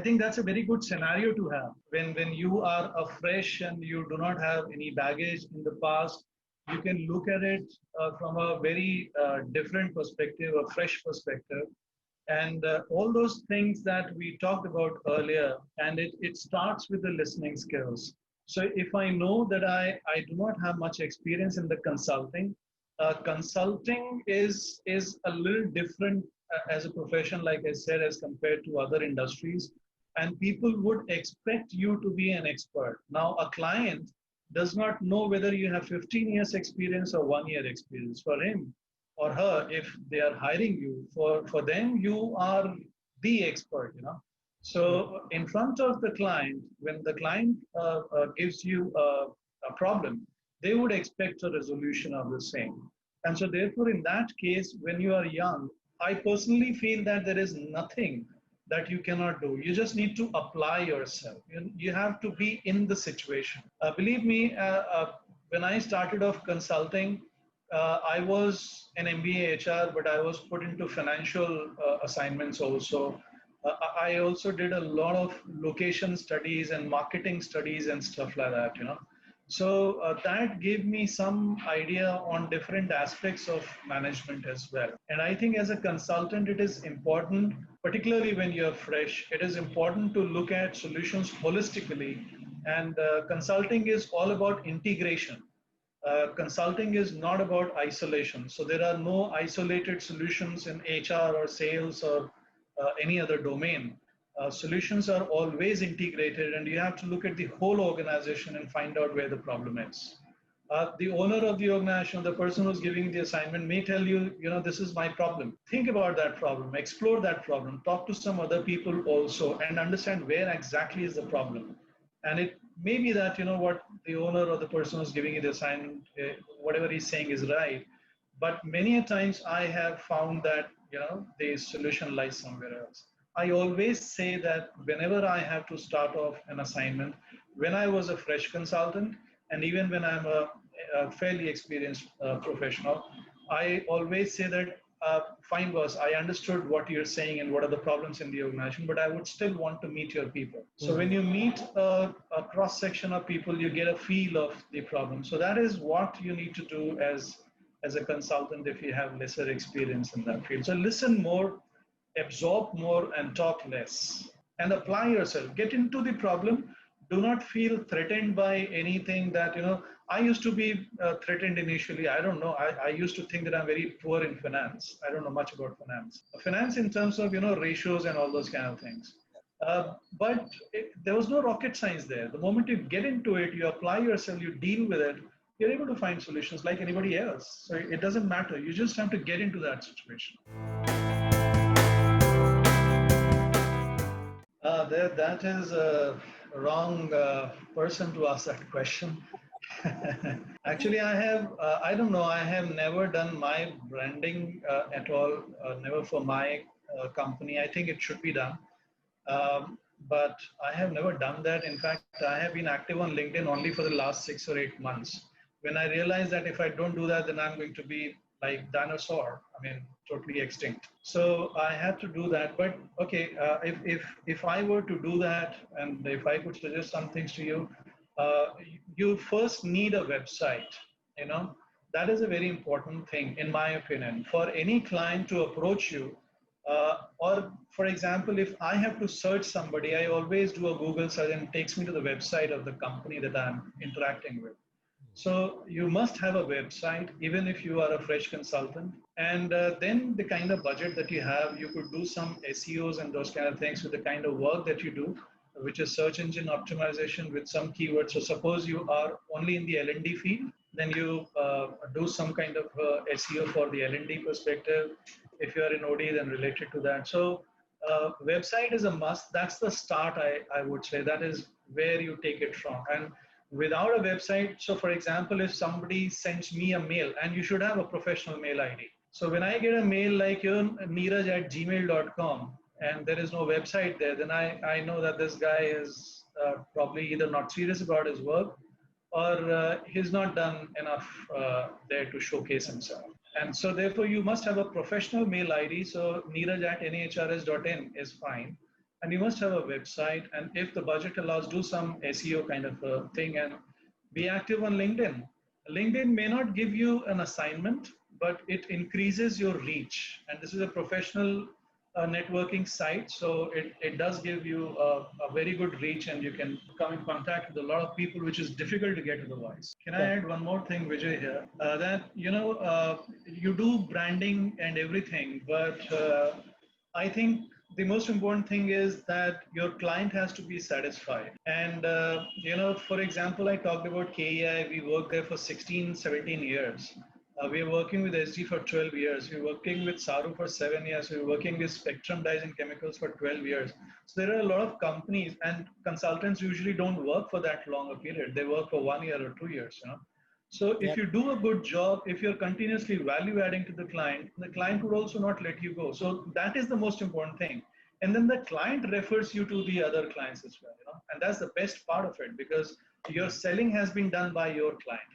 think that's a very good scenario to have when you are a fresh and you do not have any baggage in the past. You can look at it from a very different perspective, a fresh perspective, and all those things that we talked about earlier. And it starts with the listening skills. So if I know that I do not have much experience in the consulting, consulting is a little different as a profession, like I said, as compared to other industries. And people would expect you to be an expert. Now, a client does not know whether you have 15 years experience or 1 year experience. For him or her, if they are hiring you, for them, you are the expert, you know. So in front of the client, when the client gives you a problem, they would expect a resolution of the same. And so therefore, in that case, when you are young, I personally feel that there is nothing that you cannot do. You just need to apply yourself. You have to be in the situation. Believe me, when I started off consulting, I was an MBA HR, but I was put into financial assignments also. I also did a lot of location studies and marketing studies and stuff like that, you know. So that gave me some idea on different aspects of management as well. And I think as a consultant, it is important, particularly when you're fresh, it is important to look at solutions holistically. And consulting is all about integration. Consulting is not about isolation. So there are no isolated solutions in HR or sales or any other domain. Solutions are always integrated, and you have to look at the whole organization and find out where the problem is. The owner of the organization, the person who's giving the assignment may tell you, you know, this is my problem. Think about that problem, explore that problem, talk to some other people also, and understand where exactly is the problem. And it may be that, you know, what the owner or the person who's giving you the assignment, whatever he's saying is right. But many a times I have found that, you know, the solution lies somewhere else. I always say that whenever I have to start off an assignment, when I was a fresh consultant, and even when I'm a fairly experienced professional, I always say that, fine boss, I understood what you're saying and what are the problems in the organization, but I would still want to meet your people. So when you meet a cross section of people, you get a feel of the problem. So that is what you need to do as a consultant if you have lesser experience in that field. So listen more, absorb more, and talk less, and apply yourself. Get into the problem. Do not feel threatened by anything that, you know, I used to be threatened initially. I don't know. I used to think that I'm very poor in finance. I don't know much about finance. Finance in terms of, you know, ratios and all those kind of things. But there was no rocket science there. The moment you get into it, you apply yourself, you deal with it, you're able to find solutions like anybody else. So it doesn't matter. You just have to get into that situation. That is a wrong person to ask that question. Actually, I don't know, I have never done my branding at all, never for my company. I think it should be done. But I have never done that. In fact, I have been active on LinkedIn only for the last 6 or 8 months. When I realized that if I don't do that, then I'm going to be like dinosaur. I mean, totally extinct. So I had to do that. But okay, if I were to do that, and if I could suggest some things to you, uh, you first need a website. You know, that is a very important thing, in my opinion, for any client to approach you. Or for example, if I have to search somebody, I always do a Google search and it takes me to the website of the company that I'm interacting with. So you must have a website, even if you are a fresh consultant. And then the kind of budget that you have, you could do some SEOs and those kind of things with the kind of work that you do, which is search engine optimization with some keywords. So suppose you are only in the L&D field, then you do some kind of SEO for the L&D perspective. If you are in OD, then related to that. So website is a must. That's the start, I would say. That is where you take it from. And without a website, so for example, if somebody sends me a mail, and you should have a professional mail ID. So when I get a mail like, you know, Neeraj at gmail.com, and there is no website there, then I know that this guy is probably either not serious about his work, or he's not done enough there to showcase himself. And so therefore you must have a professional mail ID. So Neeraj at nhrs.in is fine. and you must have a website. And if the budget allows, do some SEO kind of a thing and be active on LinkedIn. LinkedIn may not give you an assignment, but it increases your reach. And this is a professional networking site. So it does give you a very good reach, and you can come in contact with a lot of people, which is difficult to get otherwise. Can I Yeah. add one more thing, Vijay, here? That, you do branding and everything, but I think the most important thing is that your client has to be satisfied. And, for example, I talked about KEI. We worked there for 16, 17 years. We're working with SG for 12 years. We're working with Saru for 7 years. We're working with Spectrum Dyes and Chemicals for 12 years. So there are a lot of companies, and consultants usually don't work for that long a period. They work for 1 year or 2 years. So Yeah. if you do a good job, if you're continuously value adding to the client would also not let you go. So that is the most important thing. And then the client refers you to the other clients as well. And that's the best part of it, because your selling has been done by your client.